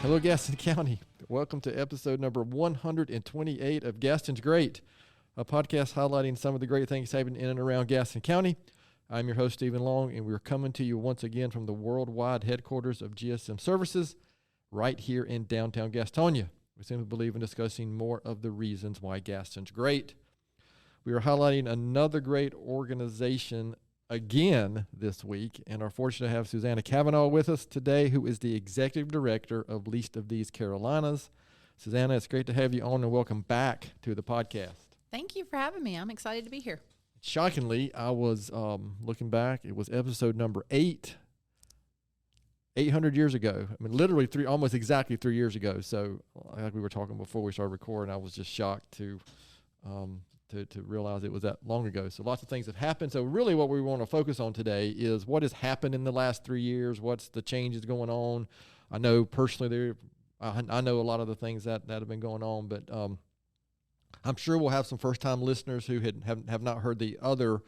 Hello, Gaston County. Welcome to episode number 128 of Gaston's Great, a podcast highlighting some of the great things happening in and around Gaston County. I'm your host, Stephen Long, and we're coming to you once again from the worldwide headquarters of GSM Services right here in downtown Gastonia. We simply believe in discussing more of the reasons why Gaston's great. We are highlighting another great organization again this week, and are fortunate to have Susanna Kavanaugh with us today, who is the Executive Director of Least of These Carolinas. Susanna, it's great to have you on, and welcome back to the podcast. Thank you for having me. I'm excited to be here. Shockingly, I was looking back. It was episode number 800 years ago. I mean, literally almost exactly 3 years ago. So, like we were talking before we started recording, I was just shocked to realize it was that long ago. So lots of things have happened. So really what we want to focus on today is what has happened in the last 3 years. What's the changes going on? I know personally I know a lot of the things that have been going on, but I'm sure we'll have some first-time listeners who have not heard the other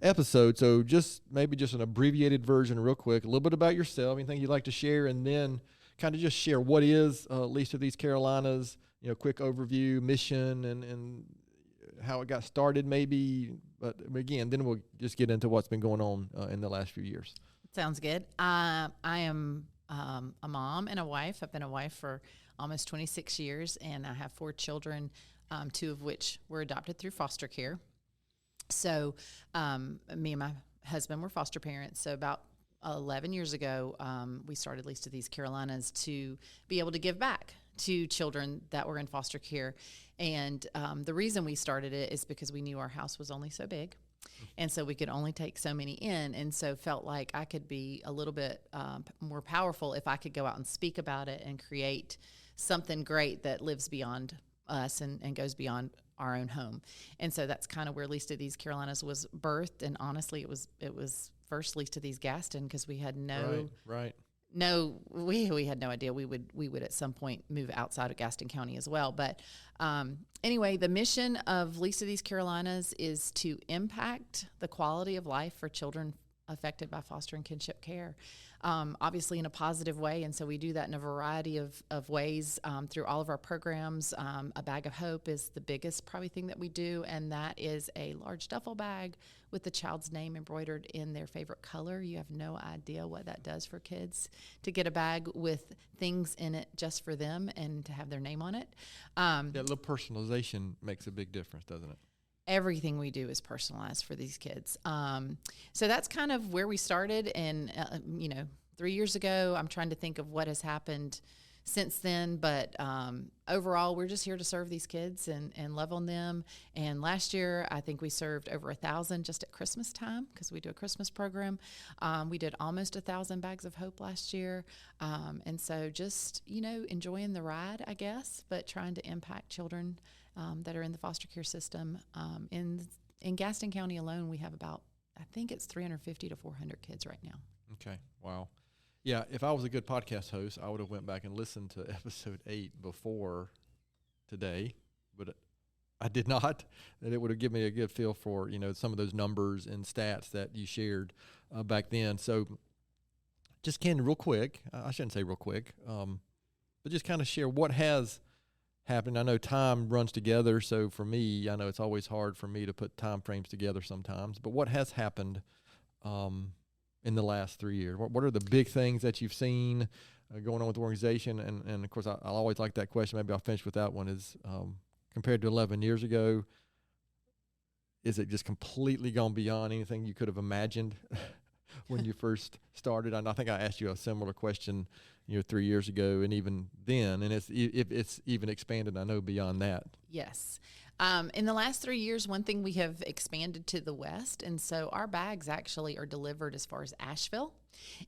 episode. So just an abbreviated version real quick, a little bit about yourself, anything you'd like to share, and then kind of just share what is Least of These Carolinas, quick overview, mission, and how it got started maybe. But again, then we'll just get into what's been going on in the last few years. Sounds good. I am a mom and a wife. I've been a wife for almost 26 years, and I have 4 children, 2 of which were adopted through foster care. So me and my husband were foster parents. So about 11 years ago, we started Least of These Carolinas to be able to give back to children that were in foster care. And the reason we started it is because we knew our house was only so big. And so we could only take so many in. And so felt like I could be a little bit more powerful if I could go out and speak about it and create something great that lives beyond us and goes beyond our own home. And so that's kind of where Least of These Carolinas was birthed. And honestly, it was first Least of These Gaston, because we had we had no idea we would at some point move outside of Gaston County as well. But anyway, the mission of Least of These Carolinas is to impact the quality of life for children affected by foster and kinship care, obviously in a positive way. And so we do that in a variety of ways through all of our programs. A Bag of Hope is the biggest probably thing that we do, and that is a large duffel bag with the child's name embroidered in their favorite color. You have no idea what that does for kids to get a bag with things in it just for them and to have their name on it. That little personalization makes a big difference, doesn't it? Everything we do is personalized for these kids. So that's kind of where we started. And, 3 years ago, I'm trying to think of what has happened since then. But overall, we're just here to serve these kids and love on them. And last year, I think we served over 1,000 just at Christmas time, because we do a Christmas program. We did almost 1,000 bags of hope last year. And so just, enjoying the ride, I guess, but trying to impact children that are in the foster care system. In Gaston County alone, we have about, I think it's 350 to 400 kids right now. Okay. Wow. Yeah, if I was a good podcast host, I would have went back and listened to episode 8 before today, but I did not. And it would have given me a good feel for, some of those numbers and stats that you shared back then. So just real quick, I shouldn't say real quick, but just kind of share what has happened. I know time runs together, so for me, I know it's always hard for me to put time frames together sometimes, but what has happened in the last 3 years? What are the big things that you've seen going on with the organization? And of course, I always like that question. Maybe I'll finish with that one. Is compared to 11 years ago, is it just completely gone beyond anything you could have imagined when you first started? And I think I asked you a similar question 3 years ago, and even then, and it's even expanded, I know, beyond that. Yes. In the last 3 years, one thing we have expanded to the west, and so our bags actually are delivered as far as Asheville,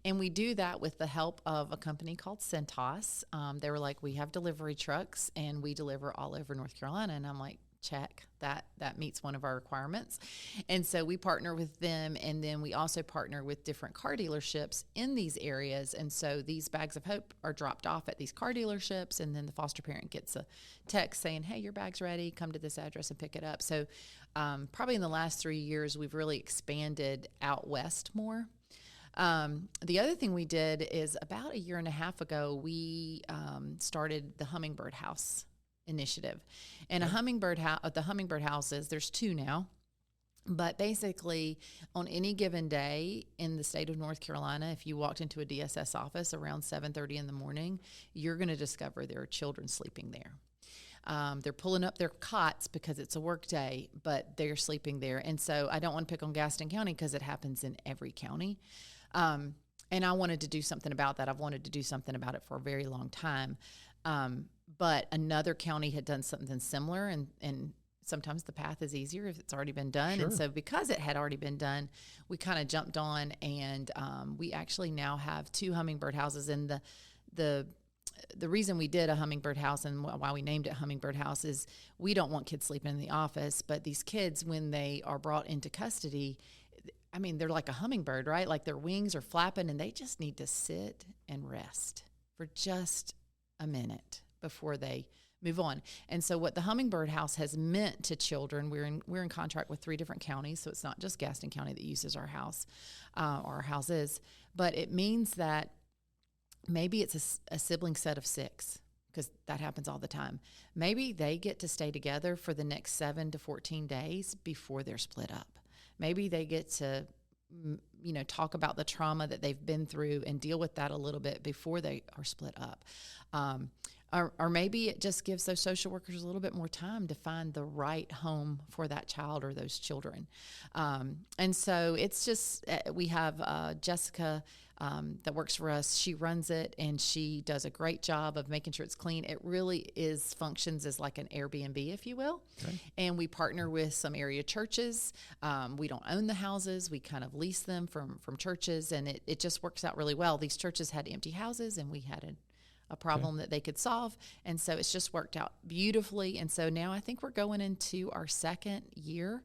and we do that with the help of a company called Centos. They were like, we have delivery trucks, and we deliver all over North Carolina, and I'm like, check, that meets one of our requirements. And so we partner with them, and then we also partner with different car dealerships in these areas. And so these bags of hope are dropped off at these car dealerships, and then the foster parent gets a text saying, hey, your bag's ready, come to this address and pick it up. So probably in the last 3 years, we've really expanded out west more. The other thing we did is about a year and a half ago, we started the Hummingbird House initiative. And the Hummingbird houses, there's 2 now. But basically, on any given day in the state of North Carolina, if you walked into a DSS office around 7:30 in the morning, you're going to discover there are children sleeping there. They're pulling up their cots because it's a work day, but they're sleeping there. And so I don't want to pick on Gaston County because it happens in every county. And I wanted to do something about that. I've wanted to do something about it for a very long time. But another county had done something similar, and sometimes the path is easier if it's already been done. Sure. And so because it had already been done, we kind of jumped on, and we actually now have 2 hummingbird houses. And the reason we did a hummingbird house and why we named it Hummingbird House is we don't want kids sleeping in the office, but these kids, when they are brought into custody, I mean, they're like a hummingbird, right? Like their wings are flapping, and they just need to sit and rest for just a minute before they move on. And so what the Hummingbird House has meant to children, we're in contract with 3 different counties, so it's not just Gaston County that uses our house, or our houses, but it means that maybe it's a sibling set of 6, because that happens all the time. Maybe they get to stay together for the next 7 to 14 days before they're split up. Maybe they get to, talk about the trauma that they've been through and deal with that a little bit before they are split up. Or maybe it just gives those social workers a little bit more time to find the right home for that child or those children. And so it's just, we have Jessica that works for us. She runs it, and she does a great job of making sure it's clean. It really functions as like an Airbnb, if you will. Okay. And we partner with some area churches. We don't own the houses. We kind of lease them from churches, and it just works out really well. These churches had empty houses, and we had a problem that they could solve. And so it's just worked out beautifully. And so now I think we're going into our 2nd year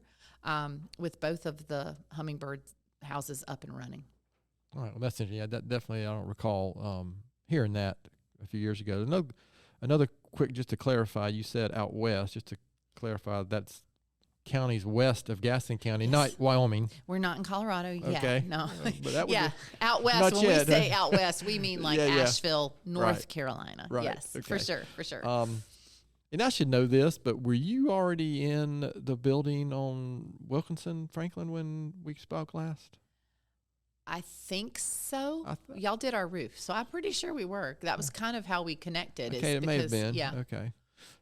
with both of the hummingbird houses up and running. All right. Well, that's interesting. Yeah, that definitely, I don't recall hearing that a few years ago. Another quick, just to clarify, you said out west, just to clarify, that's counties west of Gaston County, yes. Not Wyoming. We're not in Colorado yet. Okay. No. But that would out west. When we say out west, we mean like Asheville, North right. Carolina. Right. Yes, okay. For sure. And I should know this, but were you already in the building on Wilkinson, Franklin, when we spoke last? I think so. Y'all did our roof, so I'm pretty sure we were. That was kind of how we connected. Okay, it may have been. Yeah. Okay.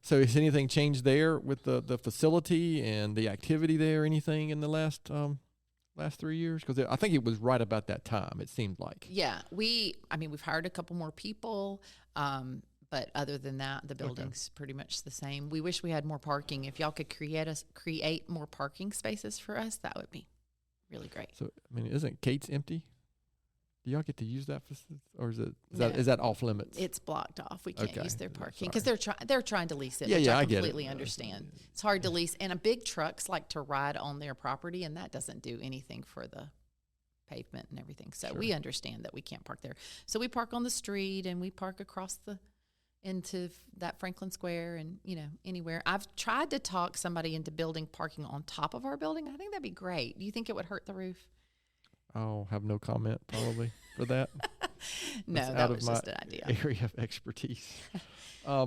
So has anything changed there with the facility and the activity there? Anything in the last 3 years? Because I think it was right about that time. It seemed like. Yeah, we've hired a couple more people, but other than that, the building's pretty much the same. We wish we had more parking. If y'all could create more parking spaces for us, that would be really great. So isn't Kate's empty? Do y'all get to use that facility, or is that off limits? It's blocked off. We can't use their parking because they're trying to lease it. Yeah, I completely get it. Understand. It's hard to lease, and big trucks like to ride on their property, and that doesn't do anything for the pavement and everything. So we understand that we can't park there. So we park on the street, and we park across into that Franklin Square, and anywhere. I've tried to talk somebody into building parking on top of our building. I think that'd be great. Do you think it would hurt the roof? I'll have no comment probably for that. No, that was just an idea. Area of expertise. I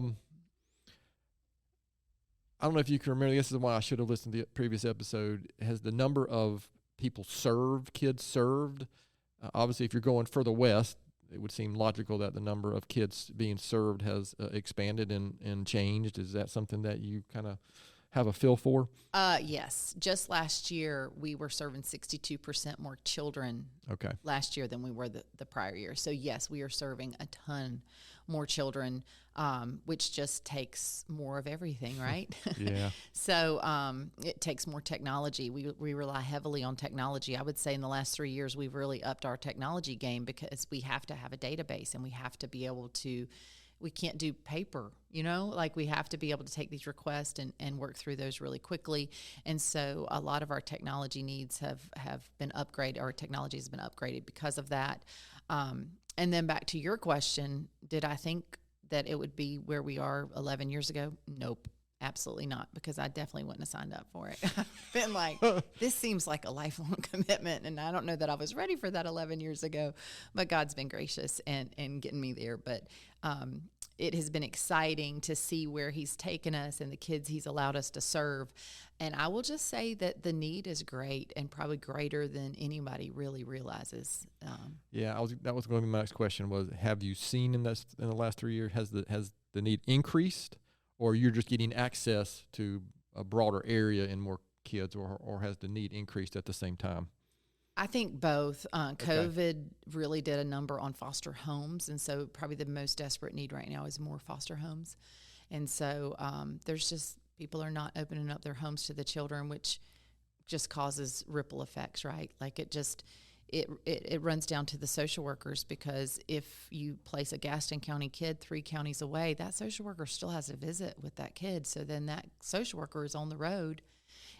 don't know if you can remember. This is why I should have listened to the previous episode. Has the number of kids served? Obviously, if you're going further west, it would seem logical that the number of kids being served has expanded and changed. Is that something that you kind of have a feel for? Yes. Just last year, we were serving 62% more children last year than we were the prior year. So, yes, we are serving a ton more children, which just takes more of everything, right? Yeah. So it takes more technology. We rely heavily on technology. I would say in the last 3 years, we've really upped our technology game because we have to have a database, and we have to be able to we can't do paper, like we have to be able to take these requests and work through those really quickly. And so a lot of our technology needs have been upgraded. Our technology has been upgraded because of that. And then back to your question, did I think that it would be where we are 11 years ago? Nope. Absolutely not, because I definitely wouldn't have signed up for it. I've been like, this seems like a lifelong commitment, and I don't know that I was ready for that 11 years ago, but God's been gracious and getting me there. But it has been exciting to see where he's taken us and the kids he's allowed us to serve. And I will just say that the need is great, and probably greater than anybody really realizes. That was going to be my next question was, have you seen in the last 3 years, has the need increased, or you're just getting access to a broader area and more kids, or has the need increased at the same time? I think both. COVID really did a number on foster homes, and so probably the most desperate need right now is more foster homes. And so there's just, people are not opening up their homes to the children, which just causes ripple effects, right? Like it runs down to the social workers, because if you place a Gaston County kid 3 counties away, that social worker still has a visit with that kid. So then that social worker is on the road,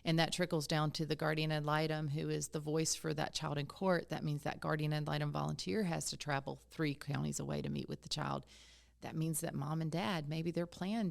and that trickles down to the guardian ad litem, who is the voice for that child in court. That means that guardian ad litem volunteer has to travel 3 counties away to meet with the child. That means that mom and dad, maybe their plan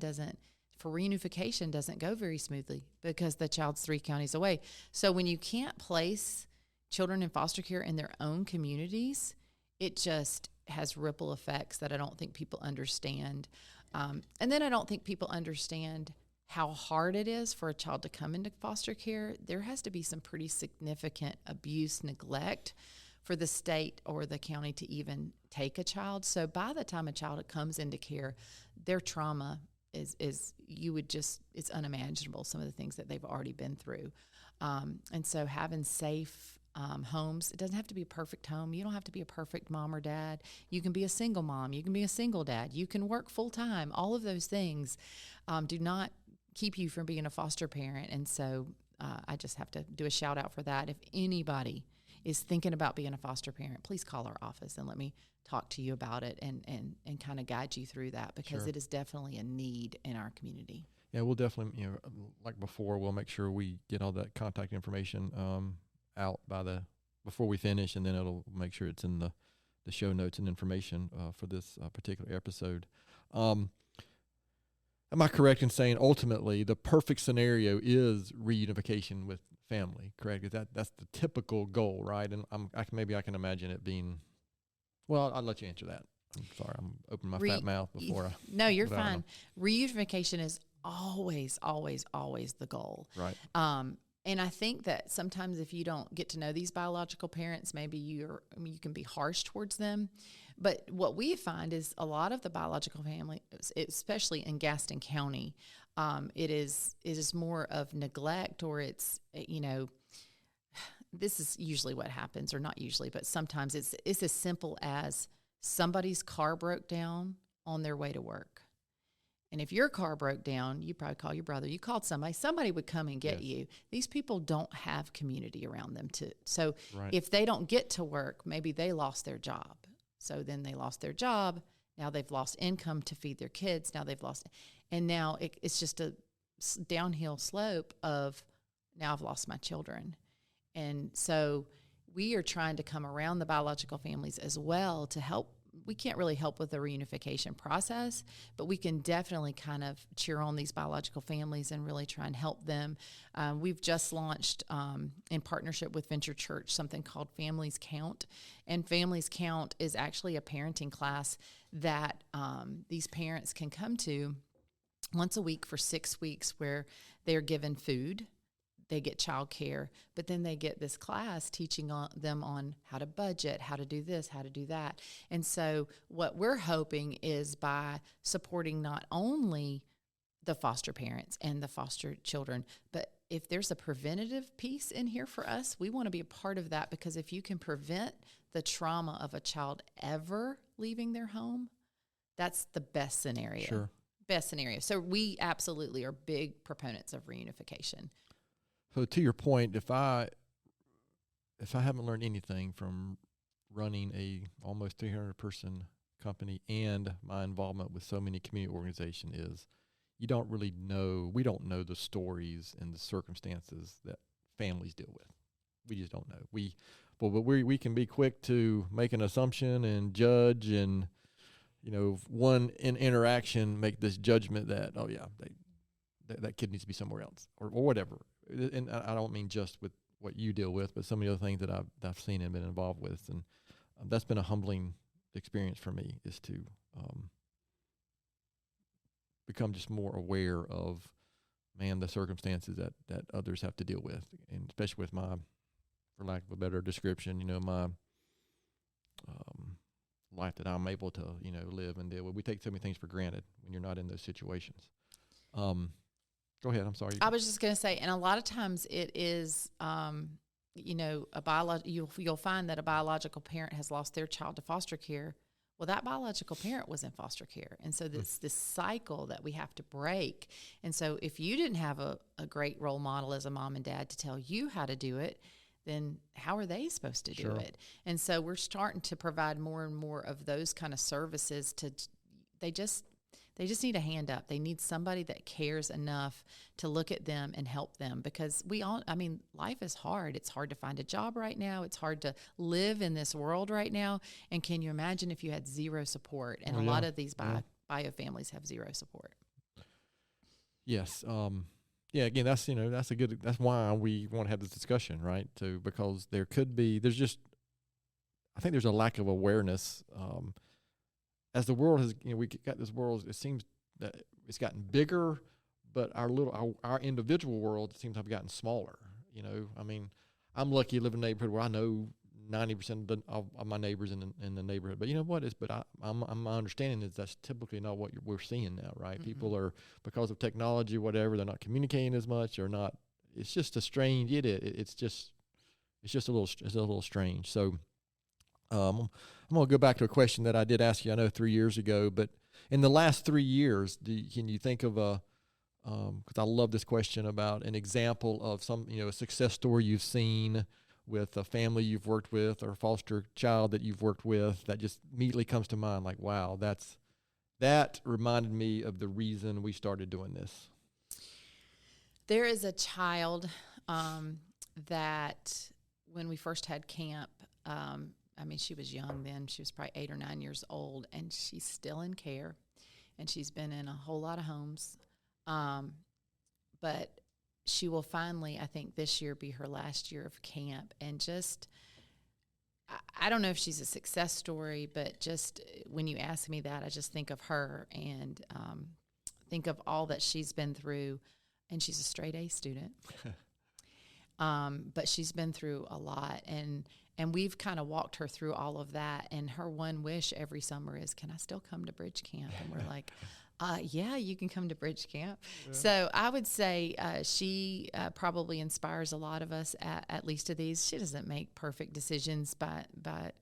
for reunification doesn't go very smoothly because the child's 3 counties away. So when you can't place children in foster care in their own communities, it just has ripple effects that I don't think people understand. And then I don't think people understand how hard it is for a child to come into foster care. There has to be some pretty significant abuse, neglect for the state or the county to even take a child. So by the time a child comes into care, their trauma is it's unimaginable, some of the things that they've already been through. And so having safe homes, it doesn't have to be a perfect home. You don't have to be a perfect mom or dad. You can be a single mom. You can be a single dad. You can work full time. All of those things do not keep you from being a foster parent. And so I just have to do a shout out for that. If anybody is thinking about being a foster parent, please call our office and let me talk to you about it and kind of guide you through that, because Sure. it is definitely a need in our community. Yeah, we'll definitely, like before, we'll make sure we get all that contact information out before we finish, and then it'll make sure it's in the show notes and information for this particular episode. Am I correct in saying ultimately the perfect scenario is reunification with family? Correct? That's the typical goal, right? And maybe I can imagine it being. Well, I'll let you answer that. I'm sorry, I'm opening my fat mouth before. No, you're fine. Reunification is always, always, always the goal. Right. And I think that sometimes if you don't get to know these biological parents, maybe you can be harsh towards them. But what we find is a lot of the biological families, especially in Gaston County, it is more of neglect, or it's, this is usually what happens, or not usually, but sometimes it's as simple as somebody's car broke down on their way to work. And if your car broke down, you probably call your brother. You called somebody would come and get you. These people don't have community around them. So if they don't get to work, maybe they lost their job. So then they lost their job. Now they've lost income to feed their kids. Now they've lost, and now it's just a downhill slope of, now I've lost my children. And so we are trying to come around the biological families as well to help. We can't really help with the reunification process, but we can definitely kind of cheer on these biological families and really try and help them. We've just launched, in partnership with Venture Church, something called Families Count. And Families Count is actually a parenting class that these parents can come to once a week for 6 weeks, where they're given food. They get childcare, but then they get this class teaching them on how to budget, how to do this, how to do that. And so what we're hoping is, by supporting not only the foster parents and the foster children, but if there's a preventative piece in here for us, we want to be a part of that, because if you can prevent the trauma of a child ever leaving their home, that's the best scenario. Sure. Best scenario. So we absolutely are big proponents of reunification. So to your point, if I haven't learned anything from running a almost 300 person company and my involvement with so many community organizations, is we don't know the stories and the circumstances that families deal with. We just don't know. We can be quick to make an assumption and judge, and one interaction make this judgment that, oh yeah, that kid needs to be somewhere else or whatever. And I don't mean just with what you deal with, but some of the other things that I've seen and been involved with. And that's been a humbling experience for me, is to become just more aware of, man, the circumstances that others have to deal with, and especially with my, for lack of a better description, my life that I'm able to, live and deal with. We take so many things for granted when you're not in those situations. Go ahead. I'm sorry. I was just going to say, and a lot of times it is, you'll find that a biological parent has lost their child to foster care. Well, that biological parent was in foster care. And so this cycle that we have to break. And so if you didn't have a great role model as a mom and dad to tell you how to do it, then how are they supposed to do it? And so we're starting to provide more and more of those kind of services they just need a hand up. They need somebody that cares enough to look at them and help them, because life is hard. It's hard to find a job right now. It's hard to live in this world right now. And can you imagine if you had zero support? And a lot of these bio families have zero support. Yes. Again, that's why we want to have this discussion, right? Because I think there's a lack of awareness, as the world has, we got this world, it seems that it's gotten bigger, but our individual world seems to have gotten smaller. I'm lucky to live in a neighborhood where I know 90% of my neighbors in the neighborhood. But you know what? My understanding is that's typically not what we're seeing now, right? Mm-hmm. People are, because of technology, whatever, they're not communicating as much, or not. It's just a strange. It's just a little strange. So. I'm going to go back to a question that I did ask you, I know 3 years ago, but in the last 3 years, can you think of because I love this question, about an example of a success story you've seen with a family you've worked with, or a foster child that you've worked with, that just immediately comes to mind, like, wow, that reminded me of the reason we started doing this. There is a child that when we first had camp, she was young then. She was probably 8 or 9 years old, and she's still in care, and she's been in a whole lot of homes. But she will finally, I think this year, be her last year of camp. And I don't know if she's a success story, but just when you ask me that, I just think of her and think of all that she's been through. And she's a straight A student. But she's been through a lot, and we've kind of walked her through all of that. And her one wish every summer is, can I still come to bridge camp? And we're like, yeah, you can come to bridge camp. Yeah. So I would say she probably inspires a lot of us, at least of these. She doesn't make perfect decisions by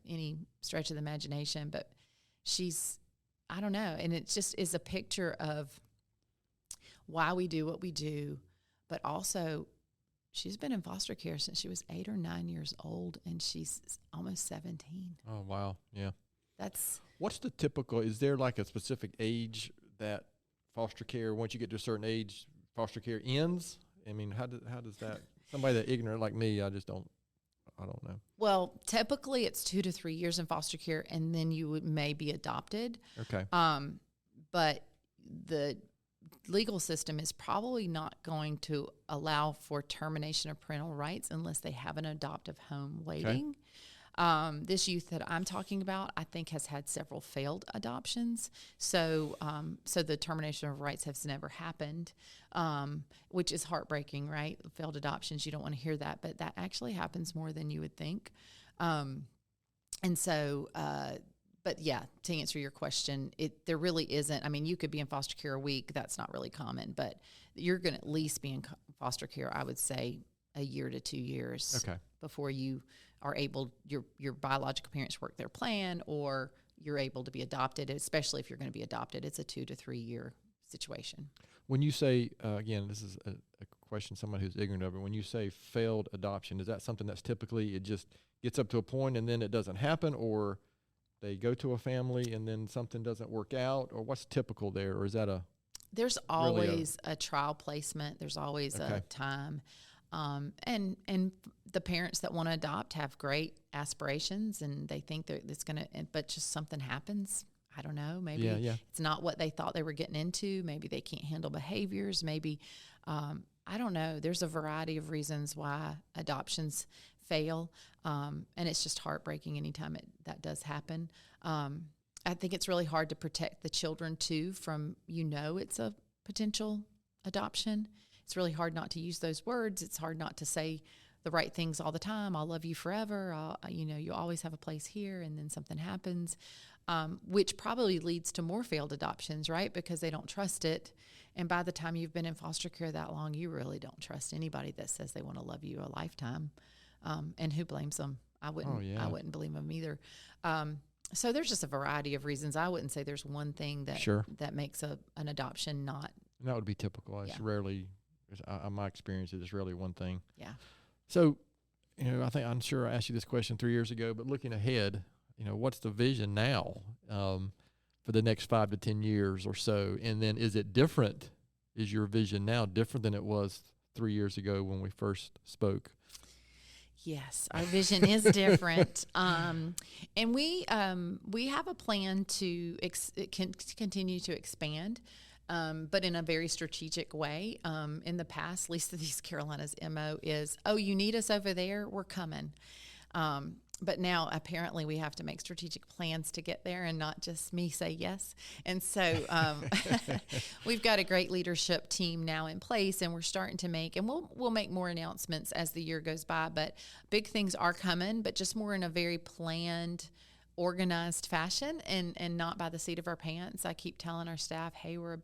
any stretch of the imagination, but I don't know. And it just is a picture of why we do what we do, but also she's been in foster care since she was 8 or 9 years old, and she's almost 17. Oh, wow. Yeah. What's the typical, is there like a specific age that foster care, once you get to a certain age, foster care ends? I mean, how does that, somebody that ignorant like me, I don't know. Well, typically it's 2 to 3 years in foster care, and then you may be adopted. Okay. But the legal system is probably not going to allow for termination of parental rights unless they have an adoptive home waiting. Okay. This youth that I'm talking about, I think, has had several failed adoptions. So the termination of rights has never happened, which is heartbreaking, right? Failed adoptions, you don't want to hear that, but that actually happens more than you would think. But yeah, to answer your question, there really isn't. I mean, you could be in foster care a week. That's not really common, but you're going to at least be in foster care, I would say, a year to 2 years before you are able, your biological parents work their plan, or you're able to be adopted, especially if you're going to be adopted. It's a 2 to 3 year situation. When you say, again, this is a question, someone who's ignorant of it, when you say failed adoption, is that something that's typically, it just gets up to a point and then it doesn't happen, or they go to a family and then something doesn't work out, or what's typical there? Or is that there's always a trial placement. There's always a time. And the parents that want to adopt have great aspirations, and they think that it's going to, but just something happens. I don't know, maybe Yeah. it's not what they thought they were getting into. Maybe they can't handle behaviors. Maybe, I don't know. There's a variety of reasons why adoptions fail. And it's just heartbreaking anytime that does happen. I think it's really hard to protect the children too from, it's a potential adoption. It's really hard not to use those words. It's hard not to say the right things all the time. I'll love you forever. You always have a place here, and then something happens, which probably leads to more failed adoptions, right? Because they don't trust it. And by the time you've been in foster care that long, you really don't trust anybody that says they want to love you a lifetime. And who blames them? I wouldn't blame them either. So there's just a variety of reasons. I wouldn't say there's one thing that makes an adoption not. And that would be typical. It's rarely, my experience, it's rarely one thing. Yeah. So, I'm sure I asked you this question 3 years ago, but looking ahead, what's the vision now for the next 5 to 10 years or so? And then is it different? Is your vision now different than it was 3 years ago when we first spoke? Yes, our vision is different, and we have a plan to continue to expand, but in a very strategic way. In the past, Least of These Carolinas' MO is, you need us over there, we're coming. But now apparently we have to make strategic plans to get there and not just me say yes. And so we've got a great leadership team now in place, and we're starting to make, and we'll make more announcements as the year goes by, but big things are coming, but just more in a very planned, organized fashion and not by the seat of our pants. I keep telling our staff, hey, we're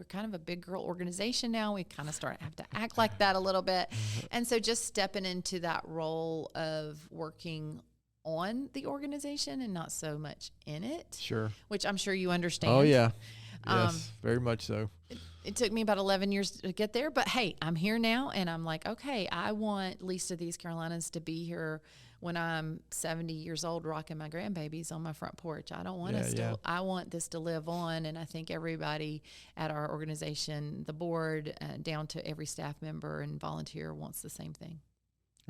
kind of a big girl organization now. We kind of have to act like that a little bit. And so just stepping into that role of working on the organization and not so much in it. Sure. Which I'm sure you understand. Oh, yeah. Yes, very much so. It took me about 11 years to get there, but hey, I'm here now, and I'm like, okay, I want Least of These Carolinas to be here when I'm 70 years old rocking my grandbabies on my front porch. I don't want I want this to live on, and I think everybody at our organization, the board, down to every staff member and volunteer wants the same thing.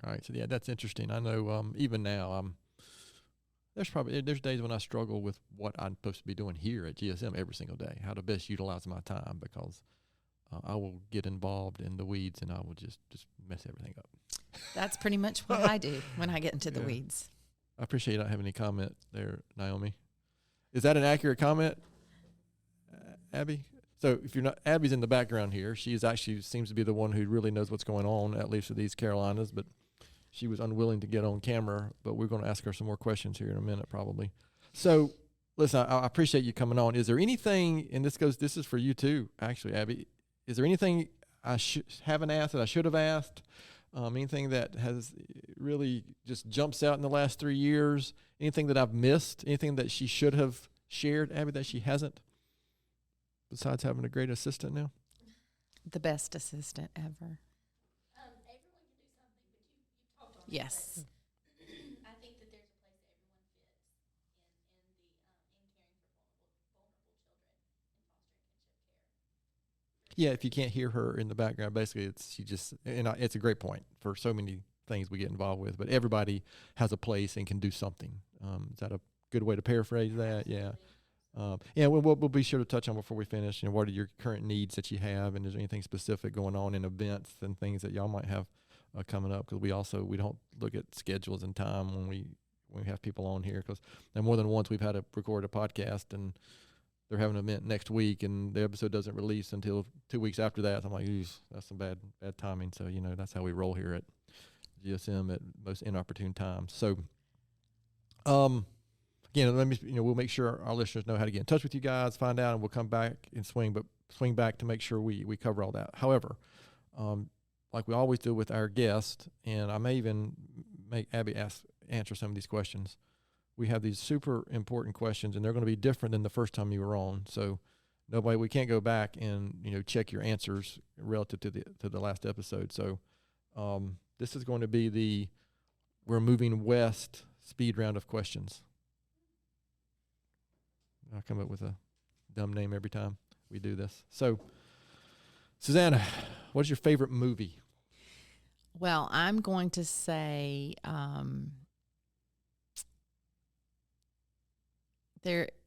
All right, so yeah, that's interesting. I know even now there's days when I struggle with what I'm supposed to be doing here at GSM every single day, how to best utilize my time, because I will get involved in the weeds and I will just mess everything up. That's pretty much what I do when I get into the weeds. I appreciate you not having any comment there, Naomi. Is that an accurate comment, Abby? So if you're not, Abby's in the background here. She's actually seems to be the one who really knows what's going on, at least with these Carolinas, but she was unwilling to get on camera, but we're going to ask her some more questions here in a minute probably. So listen, I appreciate you coming on. Is there anything, and this is for you too, actually, Abby, is there anything I haven't asked that I should have asked? Anything that has really just jumps out in the last 3 years? Anything that I've missed? Anything that she should have shared, Abby, that she hasn't? Besides having a great assistant now? The best assistant ever. Everyone can do something, but you talked on Yes. I think that there's a place that everyone fits in caring for vulnerable children in foster and kinship care. Yeah, if you can't hear her in the background, basically it's a great point for so many things we get involved with, but everybody has a place and can do something. Is that a good way to paraphrase that? Yeah. We'll be sure to touch on before we finish, what are your current needs that you have, and is there anything specific going on in events and things that y'all might have coming up? Because we don't look at schedules and time when we have people on here, because more than once we've had to record a podcast and they're having an event next week and the episode doesn't release until 2 weeks after that. So I'm like, that's some bad timing. So that's how we roll here at GSM at most inopportune times. So again, we'll make sure our listeners know how to get in touch with you guys, find out, and we'll come back and swing back to make sure we cover all that. However, like we always do with our guests, and I may even make Abby answer some of these questions. We have these super important questions, and they're going to be different than the first time you were on. So we can't go back and check your answers relative to the last episode. So this is going to be we're moving west speed round of questions. I'll come up with a dumb name every time we do this. So, Susanna, what's your favorite movie? Well, I'm going to say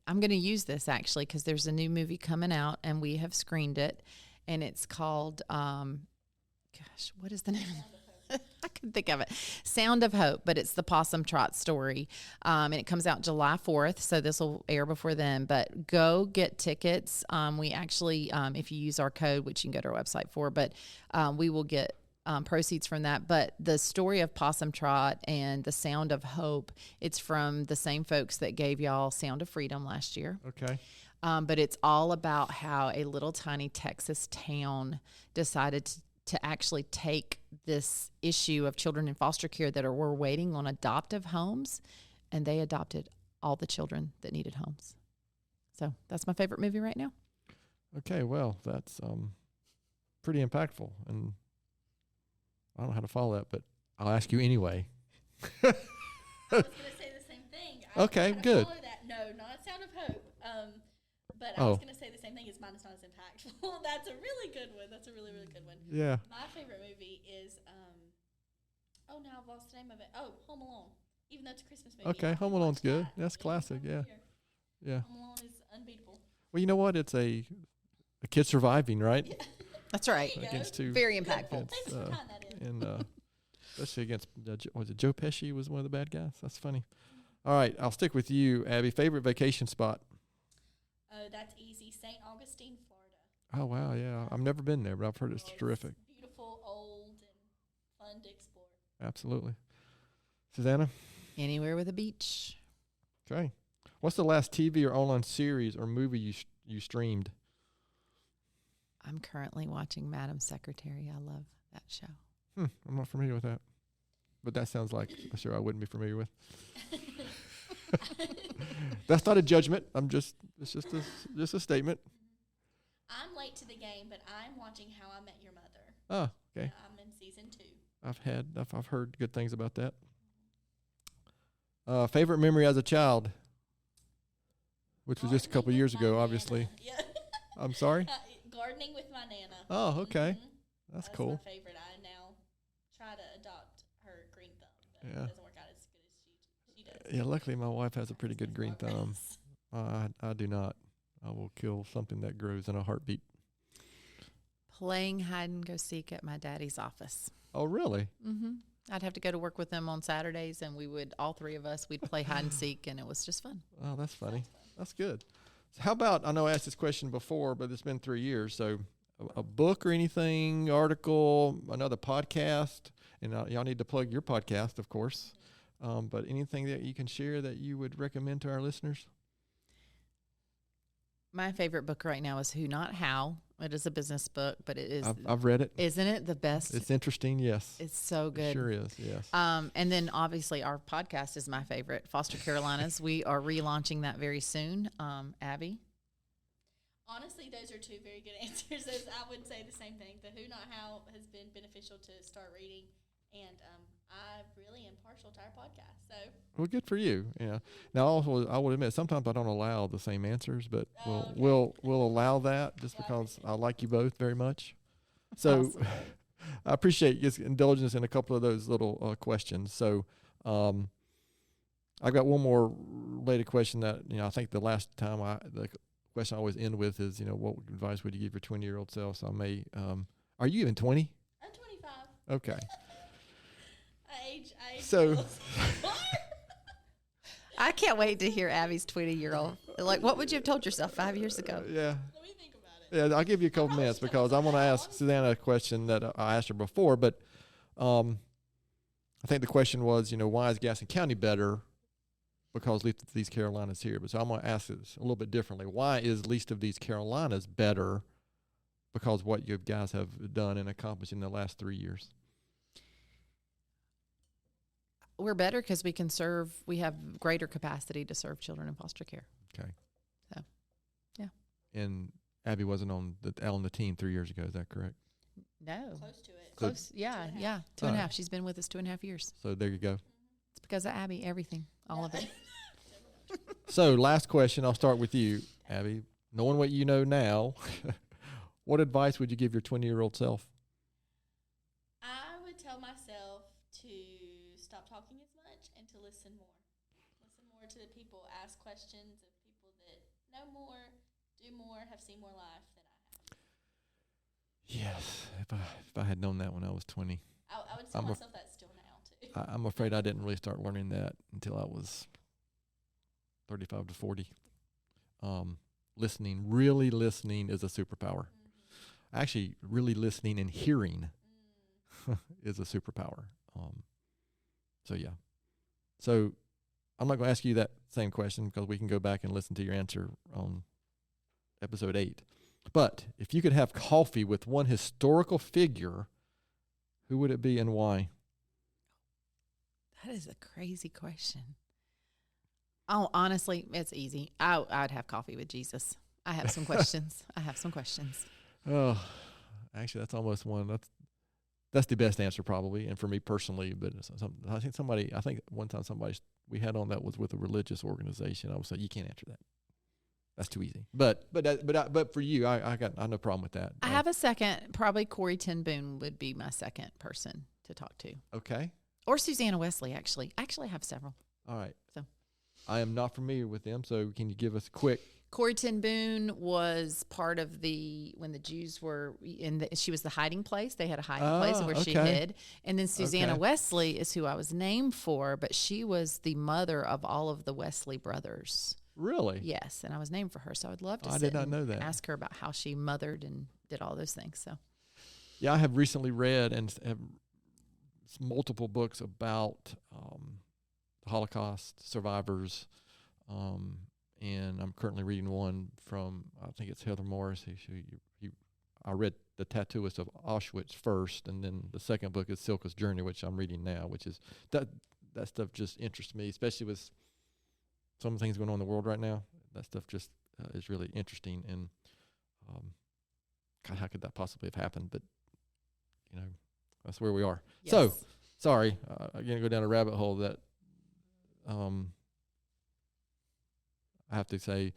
I'm going to use this actually because there's a new movie coming out and we have screened it, and it's called, what is the name of it? I couldn't think of it. Sound of Hope, but it's the Possum Trot story. And it comes out July 4th, so this will air before then. But go get tickets. We actually, if you use our code, which you can go to our website for, but we will get proceeds from that. But the story of Possum Trot and the Sound of Hope, it's from the same folks that gave y'all Sound of Freedom last year. Okay. But it's all about how a little tiny Texas town decided to actually take this issue of children in foster care that were waiting on adoptive homes, and they adopted all the children that needed homes. So that's my favorite movie right now. Okay, well, that's pretty impactful, and I don't know how to follow that, but I'll ask you anyway. I was going to say the same thing. Okay, I don't good. Follow that. No, not Sound of Hope. But I Oh. was going to say the same thing. Mine is not as impactful. That's a really good one. That's a really, really good one. Yeah. My favorite movie is, now I've lost the name of it. Oh, Home Alone. Even though it's a Christmas movie. Okay, I Home can Alone's watch good. that That's any classic, time of yeah. year. Yeah. Home Alone is unbeatable. Well, you know what? It's a kid surviving, right? Yeah. That's right. There you Against go. two. Very impactful. Against, Thanks for tying that in. and especially against, was it Joe Pesci was one of the bad guys? That's funny. All right, I'll stick with you, Abby. Favorite vacation spot? Oh, that's easy. St. Augustine, Florida. Oh, wow, yeah. I've never been there, but I've heard it's terrific. Beautiful, old, and fun to explore. Absolutely. Susanna? Anywhere with a beach. Okay. What's the last TV or online series or movie you streamed? I'm currently watching Madam Secretary. I love that show. I'm not familiar with that. But that sounds like a show I wouldn't be familiar with. That's not a judgment. It's just a statement. I'm late to the game, but I'm watching How I Met Your Mother. Oh, okay. I'm in season 2. I've heard good things about that. Favorite memory as a child, which was just a couple Gardening years with my ago, Nana. obviously. Yeah. I'm sorry? Gardening with my Nana. Oh, okay. Mhm. That's cool. my favorite. I now try to adopt her green thumb, but Yeah. it doesn't work out as good as she does. Yeah, luckily my wife has a pretty good green thumb. I do not. I will kill something that grows in a heartbeat. Playing hide and go seek at my daddy's office. Oh, really? Mm-hmm. I'd have to go to work with them on Saturdays, and we would, all three of us, we'd play hide and seek, and it was just fun. Oh, that's funny. That's good. So how about, I know I asked this question before, but it's been 3 years. So a book or anything, article, another podcast, and y'all need to plug your podcast, of course. But anything that you can share that you would recommend to our listeners? My favorite book right now is Who Not How. It is a business book, but it is, I've read it. isn't it the best? It's interesting, yes. It's so It good. sure is, yes. And then obviously our podcast is my favorite, Foster Carolinas. We are relaunching that very soon. Abby? Honestly, those are two very good answers. I would say the same thing. The Who Not How has been beneficial to start reading, and I really am partial to our podcast. So Well, good for you. Yeah. Now, also, I would admit sometimes I don't allow the same answers, but okay. we'll allow that just Yeah, I because appreciate I like you both very much. So, Awesome. I appreciate your indulgence in a couple of those little questions. So, I've got one more related question that I think the last time the question I always end with is what advice would you give your 20-year-old self? So I may. Are you even 20? I'm 25. Okay. I age So- I can't wait to hear Abby's 20-year-old. Like, what would you have told yourself 5 years ago? Yeah. Let me think about it. Yeah, I'll give you a couple minutes because I want to ask Susanna a question that I asked her before. But I think the question was, why is Gaston County better? Because Least of These Carolinas here. But so I'm going to ask this a little bit differently. Why is Least of These Carolinas better? Because what you guys have done and accomplished in the last 3 years. We're better because we have greater capacity to serve children in foster care. Okay. So, yeah. And Abby wasn't on the team 3 years ago. Is that correct? No. Close to it. Close. Yeah. 2.5. Yeah. 2.5. Alright. She's been with us 2.5 years. So there you go. It's because of Abby. Everything. All of it. So last question. I'll start with you, Abby. Knowing what you know now, what advice would you give your 20-year-old self? I would tell myself to stop talking as much and to listen more. Listen more to the people, ask questions of people that know more, do more, have seen more life than I have. Yes, if I had known that when I was 20. I would tell myself that still now, too. I'm afraid I didn't really start learning that until I was 35 to 40. Really listening is a superpower. Mm-hmm. Actually, really listening and hearing is a superpower. So, yeah. So, I'm not going to ask you that same question because we can go back and listen to your answer on episode 8. But if you could have coffee with one historical figure, who would it be and why? That is a crazy question. Oh, honestly, it's easy. I'd have coffee with Jesus. I have some questions. Oh, actually, that's almost one. That's the best answer probably, and for me personally. But I think one time somebody we had on that was with a religious organization. I was like, you can't answer that. That's too easy. But for you, I have no problem with that. I have a second. Probably Corrie ten Boom would be my second person to talk to. Okay. Or Susanna Wesley, actually. Actually, I have several. All right. So I am not familiar with them, so can you give us a quick? Corrie ten Boom was part of when the Jews were she was the hiding place. They had a hiding place where she hid. And then Susanna Wesley is who I was named for, but she was the mother of all of the Wesley brothers. Really? Yes, and I was named for her, so I'd love to I did not know that. ask her about how she mothered and did all those things. So, yeah, I have recently read and have multiple books about the Holocaust survivors, and I'm currently reading one from I think it's Heather Morris. I read The Tattooist of Auschwitz first, and then the second book is Silka's Journey, which I'm reading now. Which is that stuff just interests me, especially with some things going on in the world right now. That stuff just is really interesting, and God, how could that possibly have happened? But that's where we are. yes. So, sorry, I'm gonna go down a rabbit hole that I have to say,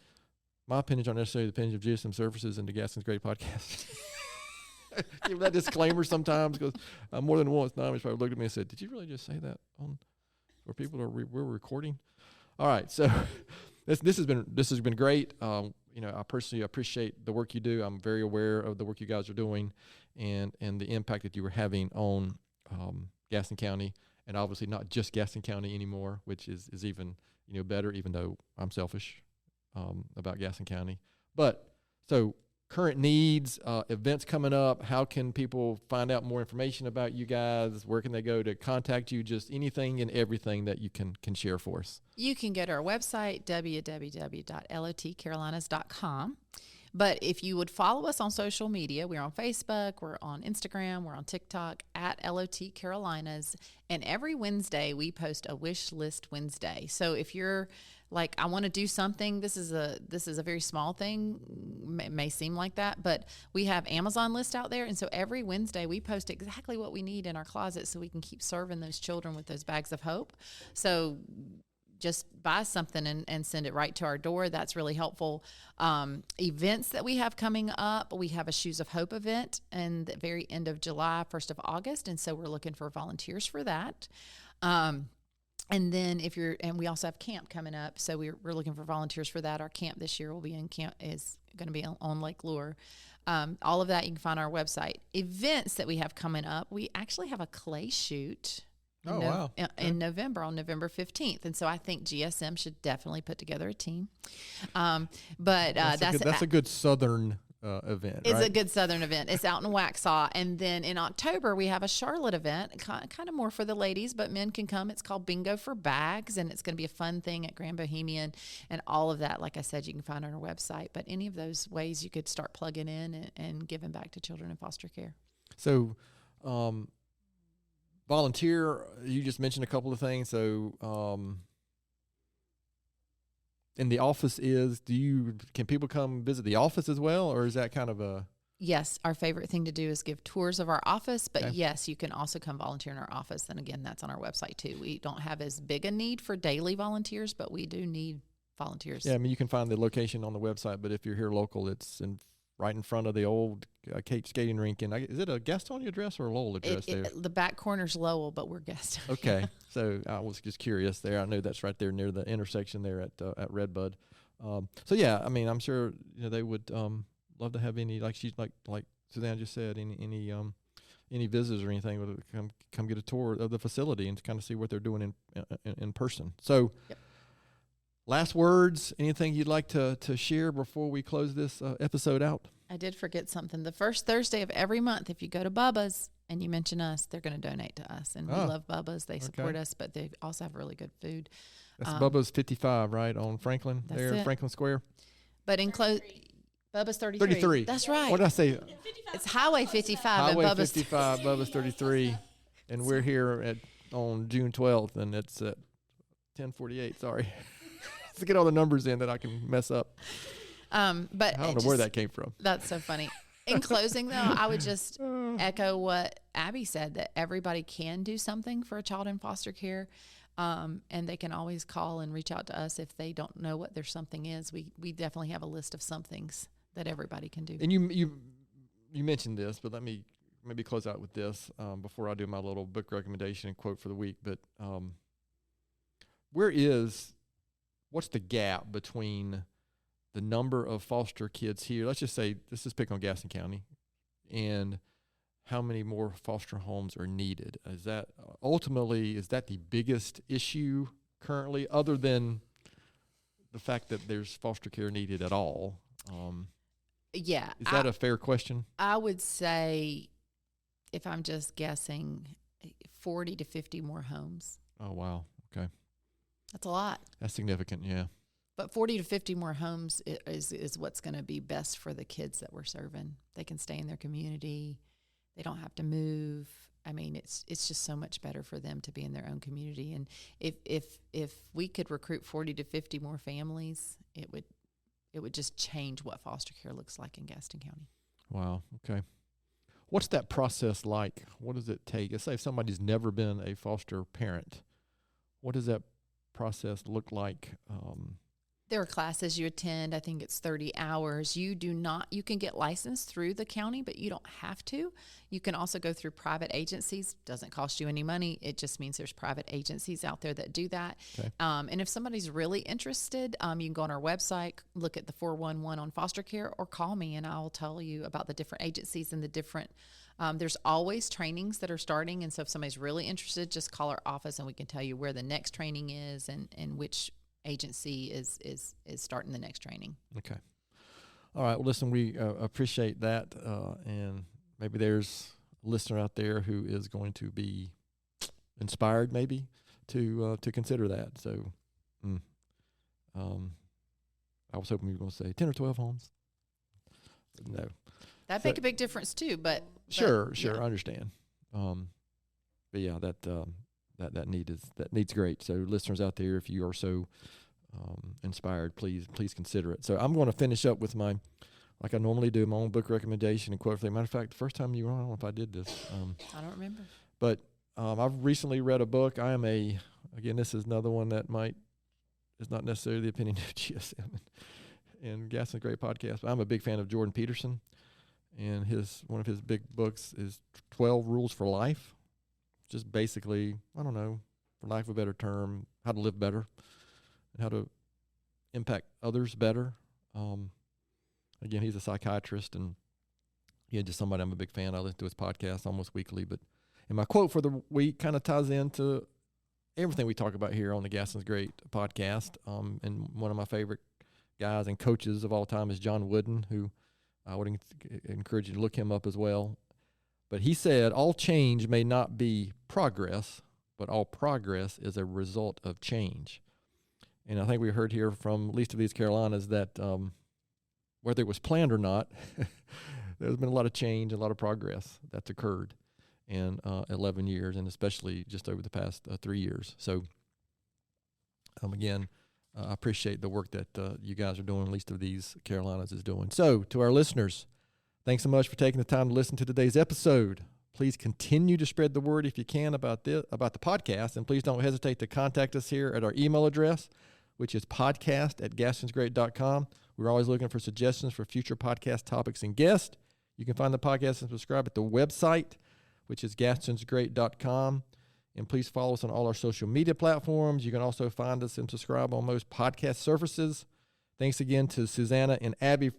my opinions aren't necessarily the opinions of GSM Services and the Gaston's Great Podcast. Give that disclaimer sometimes because more than once, Naomi's probably looked at me and said, "Did you really just say that on where people are we're recording?" All right, so this has been great. I personally appreciate the work you do. I'm very aware of the work you guys are doing, and the impact that you were having on Gaston County, and obviously not just Gaston County anymore, which is even better. Even though I'm selfish about Gaston County, but so current needs, events coming up. How can people find out more information about you guys? Where can they go to contact you? Just anything and everything that you can share for us. You can go to our website, www.lotcarolinas.com. But if you would follow us on social media, we're on Facebook, we're on Instagram, we're on TikTok at LOT Carolinas. And every Wednesday we post a wish list Wednesday. So if you're like, I want to do something, this is a very small thing, may seem like that, but we have Amazon list out there. And so every Wednesday we post exactly what we need in our closet so we can keep serving those children with those bags of hope. So just buy something and send it right to our door. That's really helpful. Events that we have coming up, we have a Shoes of Hope event in the very end of July, 1st of August. And so we're looking for volunteers for that. And then we also have camp coming up. So we're looking for volunteers for that. Our camp this year is going to be on Lake Lure. All of that you can find on our website. Events that we have coming up, we actually have a clay shoot in November, on November 15th. And so I think GSM should definitely put together a team. That's a good Southern event. It's a good Southern event. It's out in Waxhaw. And then in October, we have a Charlotte event, kind of more for the ladies, but men can come. It's called Bingo for Bags, and it's going to be a fun thing at Grand Bohemian. And all of that, like I said, you can find on our website. But any of those ways you could start plugging in and giving back to children in foster care. So, volunteer, you just mentioned a couple of things. So, and the office can people come visit the office as well, or is that kind of a? Yes, our favorite thing to do is give tours of our office, but yes, you can also come volunteer in our office. And again, that's on our website too. We don't have as big a need for daily volunteers, but we do need volunteers. Yeah, I mean, you can find the location on the website, but if you're here local, it's right in front of the old Cape skating rink. And is it a Gastonia address or a Lowell address there? The back corner's Lowell, but we're Gastonia. Okay, so I was just curious there. I know that's right there near the intersection there at Redbud. So yeah, I mean, I'm sure they would love to have any, like Susanna just said, any visitors or anything would come get a tour of the facility and to kind of see what they're doing in person. So, Yep. Last words, anything you'd like to share before we close this episode out? I did forget something. The first Thursday of every month, if you go to Bubba's and you mention us, they're going to donate to us. And we love Bubba's. They support us, but they also have really good food. That's Bubba's 55, right, on Franklin, Franklin Square? But in close, Bubba's 33. 33. That's right. What did I say? It's Highway 55 Highway and Bubba's 55, Bubba's 33. And we're here on June 12th, and it's at 10:48. Sorry. Let's get all the numbers in that I can mess up. But I don't know where that came from. That's so funny. In closing, though, I would just echo what Abby said, that everybody can do something for a child in foster care. And they can always call and reach out to us if they don't know what their something is. We definitely have a list of somethings that everybody can do. And you mentioned this, but let me maybe close out with this before I do my little book recommendation and quote for the week. But what's the gap between the number of foster kids here? Let's just pick on Gaston County, and how many more foster homes are needed? Is that the biggest issue currently, other than the fact that there's foster care needed at all? Yeah. Is that a fair question? I would say, if I'm just guessing, 40 to 50 more homes. Oh, wow. Okay. That's a lot. That's significant, yeah. But 40 to 50 more homes is what's going to be best for the kids that we're serving. They can stay in their community. They don't have to move. I mean, it's just so much better for them to be in their own community. And if we could recruit 40 to 50 more families, it would just change what foster care looks like in Gaston County. Wow. Okay. What's that process like? What does it take? Let's say if somebody's never been a foster parent, what does that process look like? There are classes you attend. I think it's 30 hours. You can get licensed through the county, but you don't have to. You can also go through private agencies. Doesn't cost you any money. It just means there's private agencies out there that do that. Okay. And if somebody's really interested, you can go on our website, look at the 411 on foster care, or call me and I'll tell you about the different agencies and the different, there's always trainings that are starting. And so if somebody's really interested, just call our office and we can tell you where the next training is and which agency is starting the next training. Okay. All right. Well, listen, we appreciate that. And maybe there's a listener out there who is going to be inspired maybe to consider that. So I was hoping you were going to say 10 or 12 homes. No. That'd make a big difference too, but Sure. yeah. I understand. But yeah, that need's great. So listeners out there, if you are so inspired, please consider it. So I'm going to finish up with my, like I normally do, my own book recommendation and quote for the matter of fact, the first time you were on, I don't know if I did this. I don't remember. But I've recently read a book. Again, this is another one that is not necessarily the opinion of GSM and Gaston's great podcast, but I'm a big fan of Jordan Peterson, and one of his big books is 12 Rules for Life. Just basically, I don't know, for lack of a better term, how to live better and how to impact others better. Again, he's a psychiatrist, and just somebody I'm a big fan. I listen to his podcast almost weekly. And my quote for the week kind of ties into everything we talk about here on the Gaston's Great podcast. And one of my favorite guys and coaches of all time is John Wooden, who I would encourage you to look him up as well. But he said, all change may not be progress, but all progress is a result of change. And I think we heard here from at least of these Carolinas that whether it was planned or not, there's been a lot of change, a lot of progress that's occurred in 11 years, and especially just over the past 3 years. So, again, I appreciate the work that you guys are doing, at least of these Carolinas is doing. So, to our listeners, thanks so much for taking the time to listen to today's episode. Please continue to spread the word if you can about the podcast, and please don't hesitate to contact us here at our email address, which is podcast@gastonsgreat.com. We're always looking for suggestions for future podcast topics and guests. You can find the podcast and subscribe at the website, which is gastonsgreat.com. And please follow us on all our social media platforms. You can also find us and subscribe on most podcast services. Thanks again to Susanna and Abby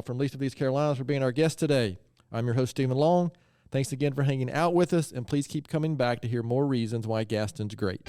from Least of these Carolinas for being our guests today. I'm your host, Stephen Long. Thanks again for hanging out with us, and please keep coming back to hear more reasons why Gaston's great.